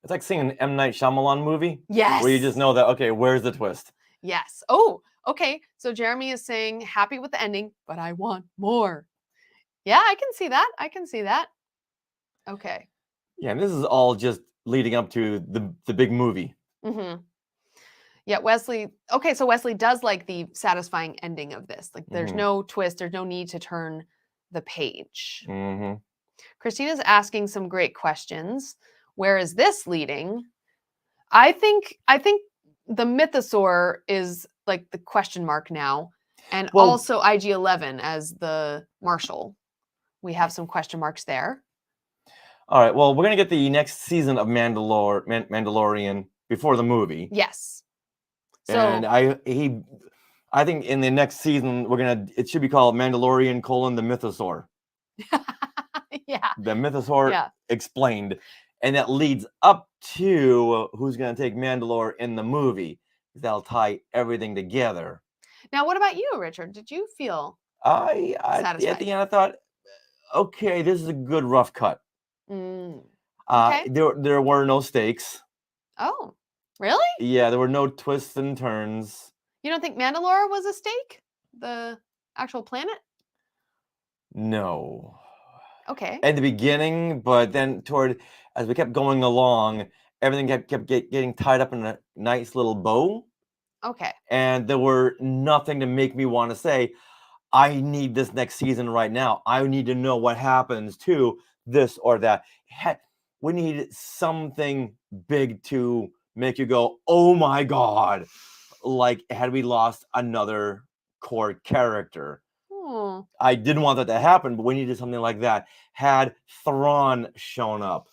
It's like seeing an M. Night Shyamalan movie.
Yes.
Where you just know that, okay, where's the twist?
Yes. Oh, okay. So Jeremy is saying happy with the ending, but I want more. Yeah, I can see that. I can see that. Okay.
Yeah, and this is all just leading up to the big movie.
Mm-hmm. Yeah, Wesley. Okay, so Wesley does like the satisfying ending of this. Like there's no twist, there's no need to turn the page.
Mm-hmm.
Christina's asking some great questions. Where is this leading? I think the mythosaur is like the question mark now, and also IG-11 as the marshal. We have some question marks there.
All right. Well, we're gonna get the next season of Mandalorian before the movie.
Yes. So,
and I think in the next season it should be called Mandalorian: the Mythosaur.
Yeah.
The Mythosaur explained, and that leads up to who's gonna take Mandalore in the movie. That'll tie everything together.
Now, what about you, Richard? Did you feel satisfied?
At the end I thought, okay, this is a good rough cut.
Okay.
There were no stakes.
Oh, really?
Yeah, there were no twists and turns.
You don't think Mandalore was a stake? The actual planet?
No.
Okay.
At the beginning, but then as we kept going along, everything kept getting tied up in a nice little bow.
Okay.
And there were nothing to make me want to say, I need this next season right now. I need to know what happens to this or that. We needed something big to make you go, oh my God. Like, had we lost another core character? I didn't want that to happen, but we needed something like that. Had Thrawn shown up,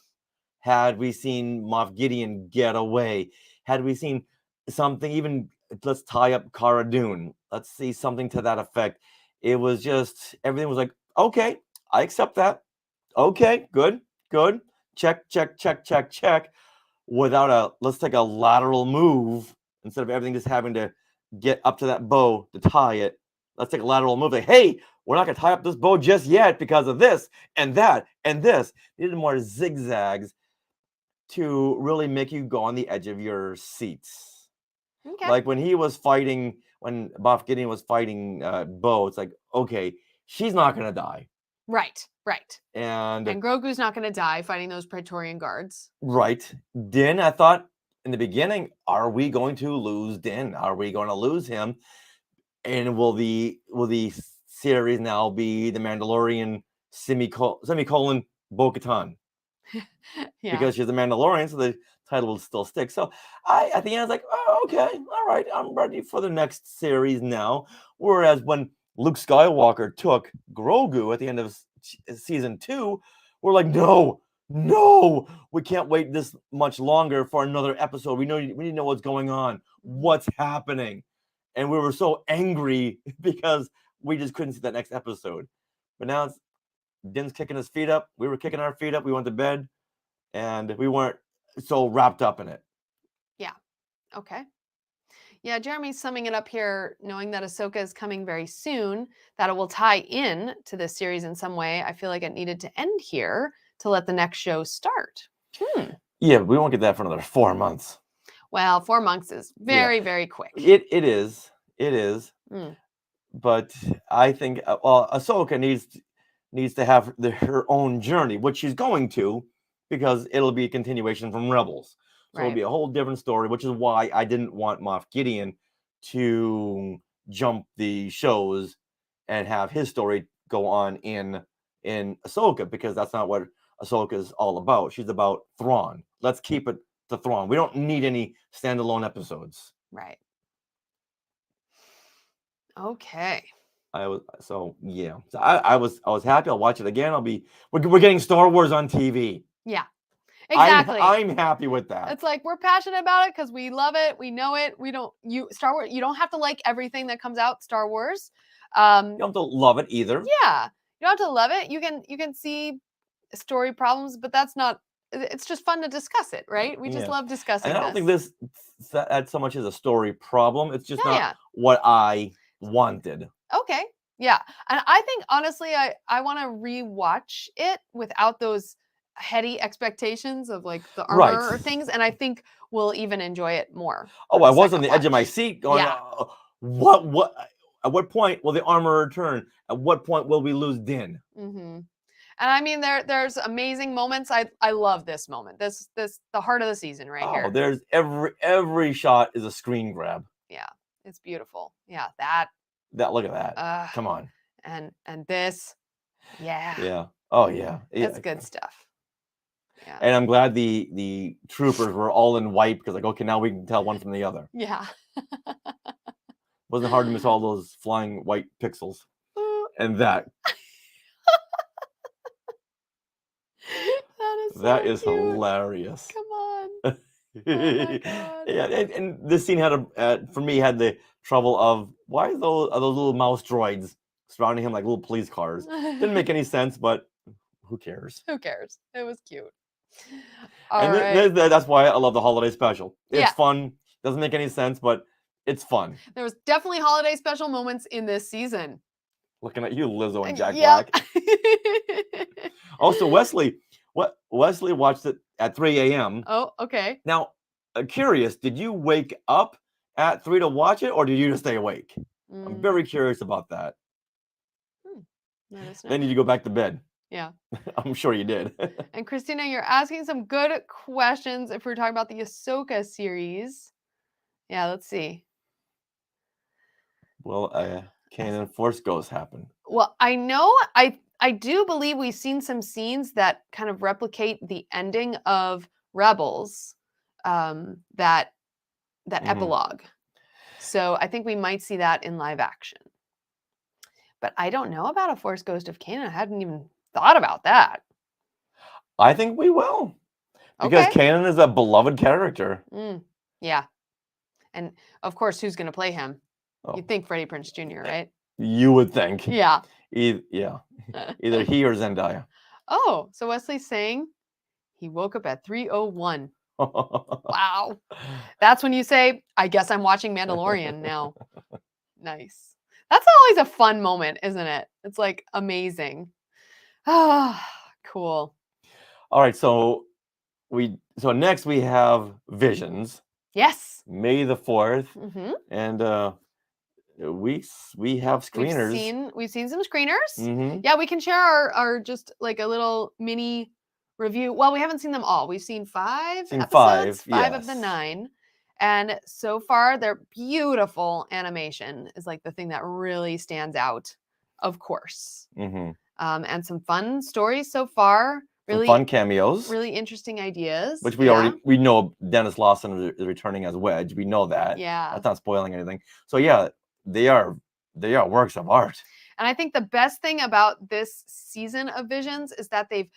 had we seen Moff Gideon get away, had we seen something, even let's tie up Cara Dune, let's see something to that effect. It was just, everything was like, okay, I accept that. Okay, good. Check, check, check, check, check. Without let's take a lateral move instead of everything just having to get up to that bow to tie it. Let's take a lateral move. Like, hey, we're not going to tie up this bow just yet because of this and that and this. Needed more zigzags to really make you go on the edge of your seats.
Okay.
Like when Moff Gideon was fighting Bo, it's like, okay, she's not going to die.
Right.
And
Grogu's not going to die fighting those Praetorian guards.
Right. Din, I thought in the beginning, are we going to lose Din? Are we going to lose him? And will the series now be the Mandalorian semicolon Bo-Katan? Because she's a Mandalorian, so the title will still stick. So at the end I was like, oh, okay, all right, I'm ready for the next series now. Whereas when Luke Skywalker took Grogu at the end of season 2, we're like, no, we can't wait this much longer for another episode. We need to know what's going on, what's happening. And we were so angry because we just couldn't see that next episode. But now Din's kicking his feet up. We were kicking our feet up. We went to bed, and we weren't so wrapped up in it.
Yeah. Okay. Yeah, Jeremy's summing it up here, knowing that Ahsoka is coming very soon, that it will tie in to this series in some way. I feel like it needed to end here to let the next show start.
Yeah, we won't get that for another 4 months.
Well, 4 months is very, very quick.
It is. But I think Ahsoka needs to have her own journey, which she's going to, because it'll be a continuation from Rebels. So it'll be a whole different story, which is why I didn't want Moff Gideon to jump the shows and have his story go on in Ahsoka, because that's not what Ahsoka is all about. She's about Thrawn. Let's keep it to Thrawn. We don't need any standalone episodes.
Right. Okay.
yeah. So I was happy. I'll watch it again. We're getting Star Wars on TV.
Yeah, exactly.
I'm happy with that.
It's like we're passionate about it because we love it. We know it. Star Wars. You don't have to like everything that comes out Star Wars.
You don't have to love it either.
Yeah, you don't have to love it. You can see story problems, but that's not. It's just fun to discuss it, right? We just love discussing.
And I don't think that so much is a story problem. It's just not
Yeah.
what I wanted.
Okay. Yeah. And I think honestly, I want to rewatch it without those heady expectations of like the armor or things, and I think we'll even enjoy it more.
Oh, I was on the edge of my seat going,
Yeah.
what? At what point will the armor return? At what point will we lose Din?
Mm-hmm. And I mean, there's amazing moments. I love this moment. This the heart of the season right here.
Oh, there's every shot is a screen grab.
Yeah, it's beautiful. Yeah, that
look at that. Come on.
And this, yeah.
Yeah. Oh yeah.
It's good stuff.
Yeah. And I'm glad the troopers were all in white because like, okay, now we can tell one from the other.
Yeah.
Wasn't hard to miss all those flying white pixels. And that. That is
cute.
Hilarious.
Come on. Oh my God.
Yeah, and this scene had for me had the trouble of why are those little mouse droids surrounding him like little police cars? Didn't make any sense, but who cares?
Who cares? It was cute.
That's why I love the holiday special. It's
Yeah.
fun. Doesn't make any sense, but it's fun.
There was definitely holiday special moments in this season.
Looking at you, Lizzo and Jack Black. Also, Wesley watched it at 3 a.m.
Oh, okay.
Now, curious, did you wake up at 3 to watch it, or did you just stay awake? I'm very curious about that. Then did you go back to bed?
Yeah.
I'm sure you did.
And Christina, you're asking some good questions if we're talking about the Ahsoka series. Yeah, let's see.
Well, Canon Force Ghosts happen.
Well, I know I do believe we've seen some scenes that kind of replicate the ending of Rebels, that epilogue. So I think we might see that in live action. But I don't know about a Force Ghost of Kanan. I hadn't even thought about that.
I think we will. Because Kanan is a beloved character.
Yeah. And of course, who's going to play him? You'd think Freddie Prinze Jr., right?
You would think.
Yeah.
Yeah. Either he or Zendaya.
Oh, so Wesley's saying he woke up at 3:01. Wow. That's when you say, I guess I'm watching Mandalorian now. Nice. That's always a fun moment, isn't it? It's like amazing. Ah, cool.
All right, so next we have Visions.
Yes.
May the 4th. And we have screeners.
We've seen some screeners. Yeah, we can share our just like a little mini review. Well, we haven't seen them all. We've seen 5 episodes, 5 of the 9. And so far, their beautiful animation is like the thing that really stands out, of course. And some fun stories so far. Really
some fun cameos.
Really interesting ideas.
Which we know Dennis Lawson is returning as Wedge. We know that.
Yeah.
That's not spoiling anything. So yeah, they are works of art.
And I think the best thing about this season of Visions is that they've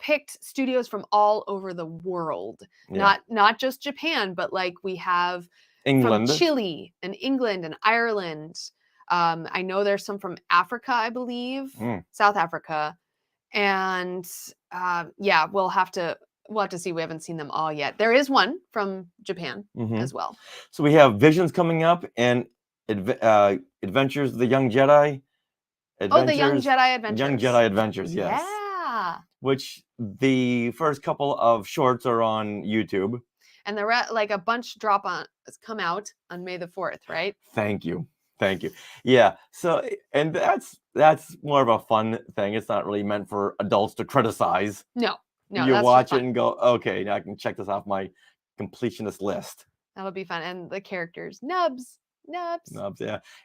picked studios from all over the world. Yeah. Not just Japan, but like we have
England,
from Chile and England and Ireland. I know there's some from Africa, I believe, South Africa. And yeah, we'll have to see. We haven't seen them all yet. There is one from Japan as well.
So we have Visions coming up and Adventures of the Young Jedi.
The Young Jedi Adventures.
Young Jedi Adventures, yes.
Yeah.
Which the first couple of shorts are on YouTube.
And like a bunch come out on May the 4th, right?
Thank you. Yeah. So, and that's more of a fun thing. It's not really meant for adults to criticize.
No.
You watch it and go, okay, now I can check this off my completionist list.
That'll be fun. And the characters, Nubs,
yeah.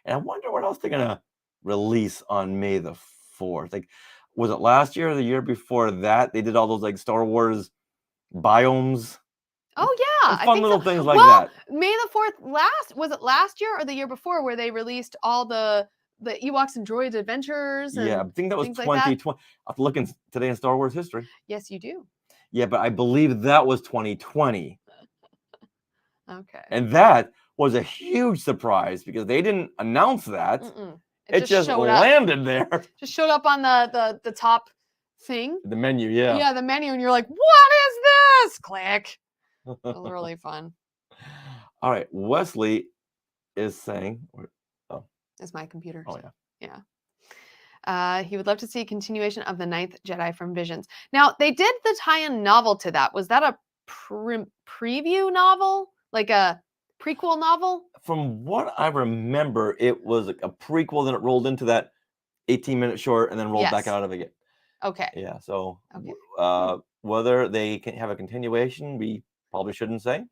And I wonder what else they're gonna release on May the 4th. Like, was it last year or the year before that? They did all those like Star Wars biomes.
Oh yeah,
fun little things like that.
May the 4th was it last year or the year before where they released all the the Ewoks and Droids Adventures and
Yeah, I think that was
things like that.
2020. I have to look today in Star Wars history.
Yes, you do.
Yeah, but I believe that was 2020.
Okay.
And that was a huge surprise because they didn't announce that. It just
showed up.
landed there.
Just showed up on the top thing.
The menu, yeah.
Yeah, the menu, and you're like, what is this? Click. It was really fun.
All right, Wesley is saying, oh,
It's my computer.
oh yeah.
Yeah. He would love to see a continuation of The Ninth Jedi from Visions. Now, they did the tie-in novel to that. Was that a preview novel? Like a prequel novel?
From what I remember, it was like a prequel, then it rolled into that 18-minute short and then rolled back
Yes.
out of it again.
Okay.
Yeah, so
Okay.
whether they can have a continuation, we probably shouldn't say.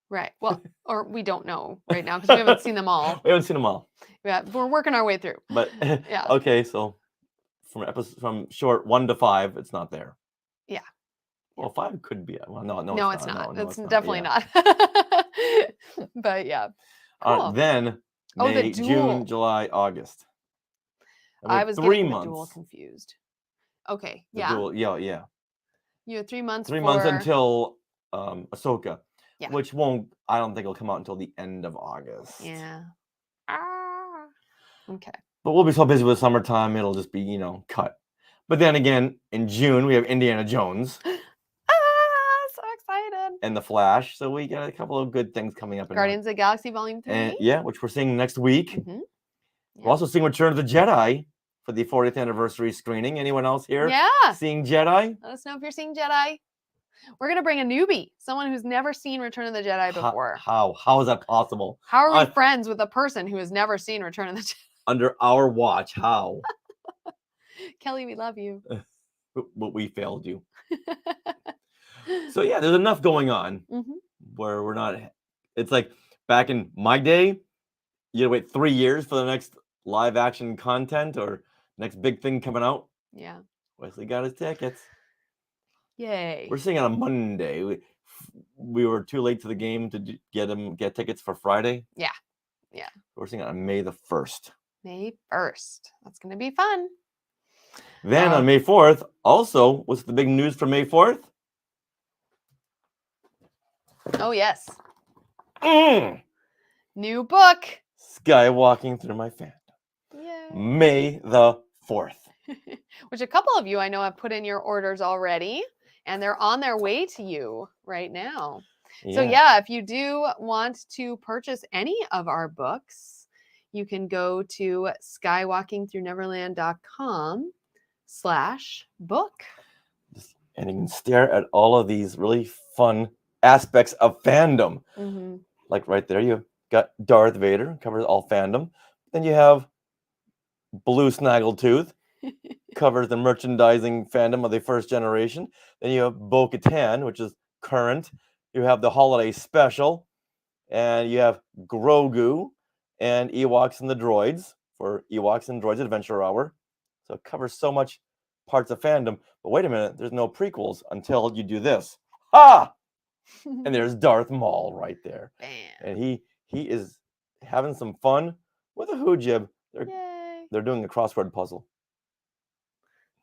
Right. Well, or we don't know right now because we haven't seen them all.
We haven't seen them all.
Yeah, we're working our way through.
But
Yeah.
okay, so from short 1 to 5, it's not there.
Yeah.
Well, 5 could be. Well, no,
No, it's not.
No,
It's definitely
yeah.
not. But yeah. Cool.
Then
Oh, the
May,
duel.
June, July, August. And we
I
have
was
3
getting
months.
the duel confused. Okay.
The
Yeah.
duel, yeah.
You have 3 months.
3 months until Ahsoka,
Yeah.
which won't. I don't think it'll come out until the end of August.
Yeah. Okay.
But we'll be so busy with summertime, it'll just be cut. But then again, in June we have Indiana Jones.
So excited.
And The Flash, so we got a couple of good things coming up.
Guardians of the Galaxy Volume 3.
And, yeah, which we're seeing next week.
Mm-hmm. Yeah.
We're also seeing Return of the Jedi for the 40th anniversary screening. Anyone else here?
Yeah.
Seeing Jedi?
Let us know if you're seeing Jedi. We're gonna bring a newbie, someone who's never seen Return of the Jedi before.
How is that possible?
How are we friends with a person who has never seen Return of the Jedi?
Under our watch, how?
Kelly, we love you.
But we failed you. So yeah, there's enough going on where we're not. It's like back in my day, you had to wait 3 years for the next live action content or next big thing coming out.
Yeah.
Wesley got his tickets.
Yay.
We're seeing on a Monday. We were too late to the game to get tickets for Friday.
Yeah.
We're seeing it on May the 1st.
May 1st. That's going to be fun.
Then on May 4th, also, what's the big news for May 4th?
Oh, yes. New book.
Skywalking Through My Fandom.
Yay.
May the 4th.
Which a couple of you I know have put in your orders already, and they're on their way to you right now. Yeah. So yeah, if you do want to purchase any of our books, you can go to skywalkingthroughneverland.com/book.
And you can stare at all of these really fun aspects of fandom. Like right there, you got Darth Vader, covers all fandom. Then you have Blue Snaggletooth, covers the merchandising fandom of the first generation. Then you have Bo-Katan, which is current. You have the holiday special. And you have Grogu and Ewoks and the Droids for Ewoks and Droids Adventure Hour. So it covers so much parts of fandom. But wait a minute, there's no prequels until you do this. Ha! And there's Darth Maul right there.
Bam.
And he is having some fun with a hoojib. They're doing a crossword puzzle.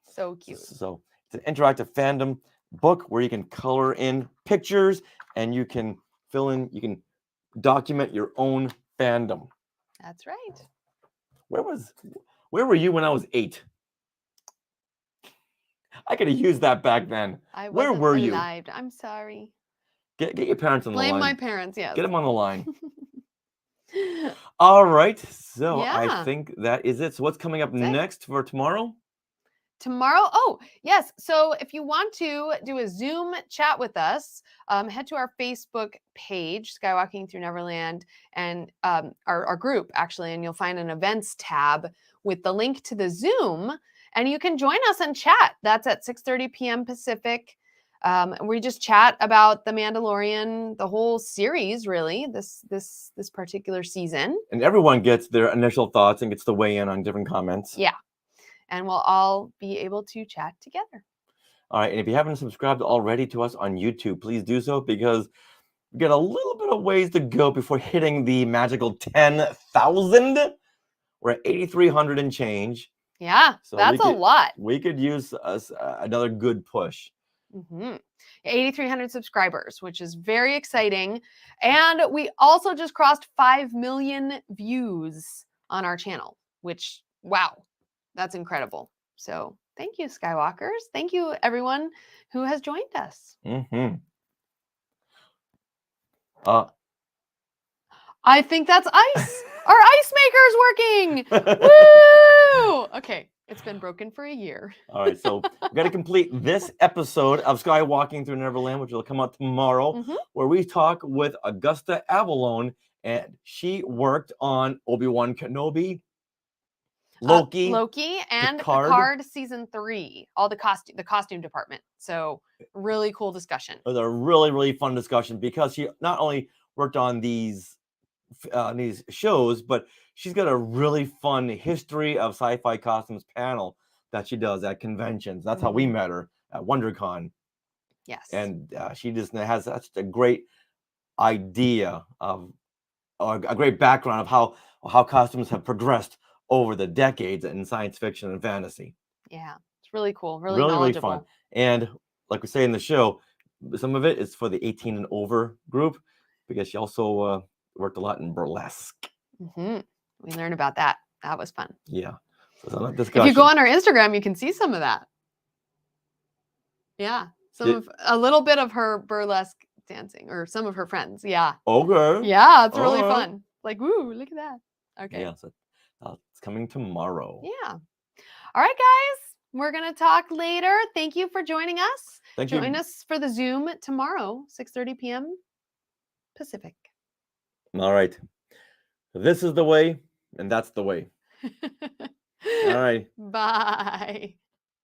So cute.
So it's an interactive fandom book where you can color in pictures and you can fill in, you can document your own fandom.
That's right.
Where were you when I was 8? I could have used that back then. Where were you?
I'm sorry.
Get your parents on the line.
Blame my parents, yes.
Get them on the line. All right. So
yeah.
I think that is it. So what's coming up next for tomorrow?
Tomorrow? Oh, yes. So if you want to do a Zoom chat with us, head to our Facebook page, Skywalking Through Neverland, and our group, actually, and you'll find an events tab with the link to the Zoom, and you can join us and chat. That's at 6:30 p.m. Pacific. We just chat about The Mandalorian, the whole series, really, this particular season.
And everyone gets their initial thoughts and gets to weigh in on different comments.
Yeah. And we'll all be able to chat together.
All right. And if you haven't subscribed already to us on YouTube, please do so because we got a little bit of ways to go before hitting the magical 10,000. We're at 8,300 and change.
Yeah,
So
that's a lot.
We could use another good push.
8,300 subscribers, which is very exciting. And we also just crossed 5 million views on our channel, which, wow, that's incredible. So thank you, Skywalkers. Thank you, everyone who has joined us. I think that's ice. Our ice maker is working. Woo! Okay, it's been broken for a year.
All right, so we're going to complete this episode of Skywalking Through Neverland, which will come out tomorrow, where we talk with Augusta Avalon, and she worked on Obi-Wan Kenobi, Loki,
and
Picard
season 3, all the costume department. So really cool discussion.
It was a really, really fun discussion because she not only worked on these shows, but she's got a really fun history of sci-fi costumes panel that she does at conventions. That's how we met her at WonderCon.
Yes.
And she just has such a great idea of, or a great background of how costumes have progressed over the decades in science fiction and fantasy.
Yeah, it's really cool, really
really
knowledgeable.
Really fun. And like we say in the show, some of it is for the 18 and over group, because she also worked a lot in burlesque.
We learned about that. That was fun.
Yeah. So
if you go on our Instagram, you can see some of that. Yeah. A little bit of her burlesque dancing, or some of her friends. Yeah.
Okay.
Yeah, it's really fun. Like, woo, look at that. Okay.
Yeah, so it's coming tomorrow.
Yeah. All right, guys. We're going to talk later. Thank you for joining us. Join us for the Zoom tomorrow, 6:30 p.m. Pacific.
All right. This is the way, and that's the way. All right.
Bye.